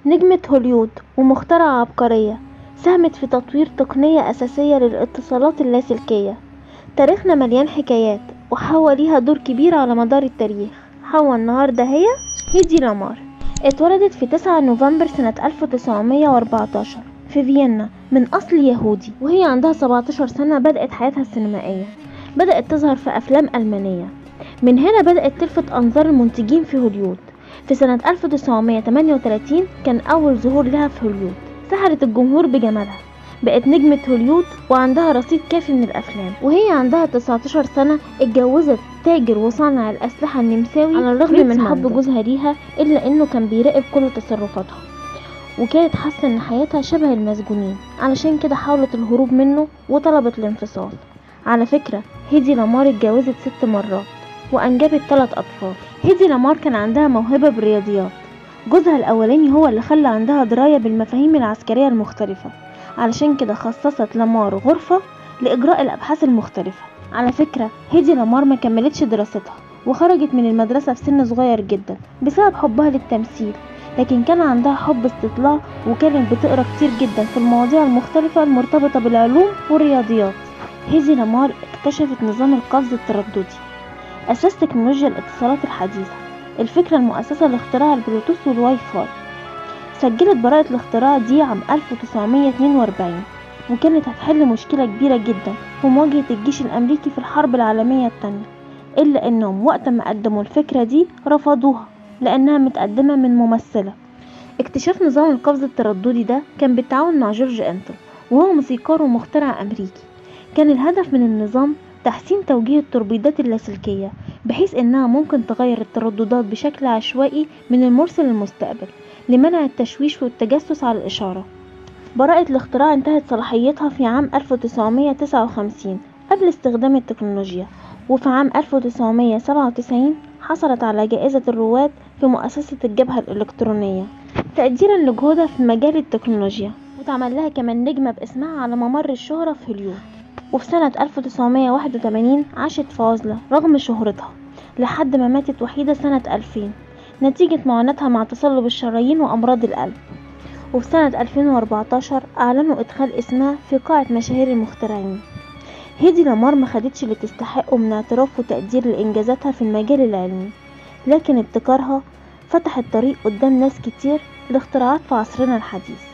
نجمة هوليود ومخترعة عبقرية ساهمت في تطوير تقنية أساسية للاتصالات اللاسلكية. تاريخنا مليان حكايات وحوا ليها دور كبير على مدار التاريخ. حوا النهاردة هي هيدي لامار. اتولدت في 9 نوفمبر سنة 1914 في فيينا من أصل يهودي، وهي عندها 17 سنة بدأت حياتها السينمائية. بدأت تظهر في أفلام ألمانية، من هنا بدأت تلفت أنظار المنتجين في هوليود. في سنة 1938 كان أول ظهور لها في هوليود، سحرت الجمهور بجمالها، بقت نجمة هوليود وعندها رصيد كافي من الأفلام. وهي عندها 19 سنة اتجوزت تاجر وصانع الأسلحة النمساوي على الرغم من حب جوزها ليها، إلا إنه كان بيراقب كل تصرفاتها، وكانت حاسة إن حياتها شبه المسجونين، علشان كده حاولت الهروب منه وطلبت الانفصال. على فكرة هيدي لامار اتجوزت 6 مرات وأنجبت 3 أطفال. هيدي لامار كان عندها موهبة بالرياضيات. جوزها الأولاني هو اللي خلى عندها دراية بالمفاهيم العسكرية المختلفة، علشان كده خصصت لامار غرفة لإجراء الأبحاث المختلفة. على فكرة هيدي لامار ما كملتش دراستها وخرجت من المدرسة في سن صغير جدا بسبب حبها للتمثيل، لكن كان عندها حب استطلاع وكانت بتقرأ كتير جدا في المواضيع المختلفة المرتبطة بالعلوم والرياضيات. هيدي لامار اكتشفت نظام القفز الترددي، أساس تكنولوجيا الاتصالات الحديثة، الفكرة المؤسسة لاختراع البلوتوث والواي فاي. سجلت براءة الاختراع دي عام 1942، وكانت هتحل مشكلة كبيرة جدا في مواجهة الجيش الأمريكي في الحرب العالمية الثانية، إلا أنهم وقت ما قدموا الفكرة دي رفضوها لأنها متقدمة من ممثلة. اكتشاف نظام القفز الترددي ده كان بالتعاون مع جورج أنتل، وهو موسيقار ومخترع أمريكي. كان الهدف من النظام تحسين توجيه التوربيدات اللاسلكية، بحيث انها ممكن تغير الترددات بشكل عشوائي من المرسل للمستقبل لمنع التشويش والتجسس على الإشارة. براءة الاختراع انتهت صلاحيتها في عام 1959 قبل استخدام التكنولوجيا، وفي عام 1997 حصلت على جائزة الرواد في مؤسسة الجبهة الإلكترونية تقديرا لجهودها في مجال التكنولوجيا، وتعمل لها كمان نجمة باسمها على ممر الشهرة في هوليود. وفي سنة 1981 عاشت في عزلة رغم شهرتها لحد ما ماتت وحيدة سنة 2000 نتيجة معاناتها مع تصلب الشرايين وأمراض القلب. وفي سنة 2014 أعلنوا إدخال اسمها في قاعة مشاهير المخترعين. هيدي لامار ما خدتش اللي تستحقه من اعتراف وتقدير لإنجازاتها في المجال العلمي، لكن ابتكارها فتح الطريق قدام ناس كتير لاختراعات في عصرنا الحديث.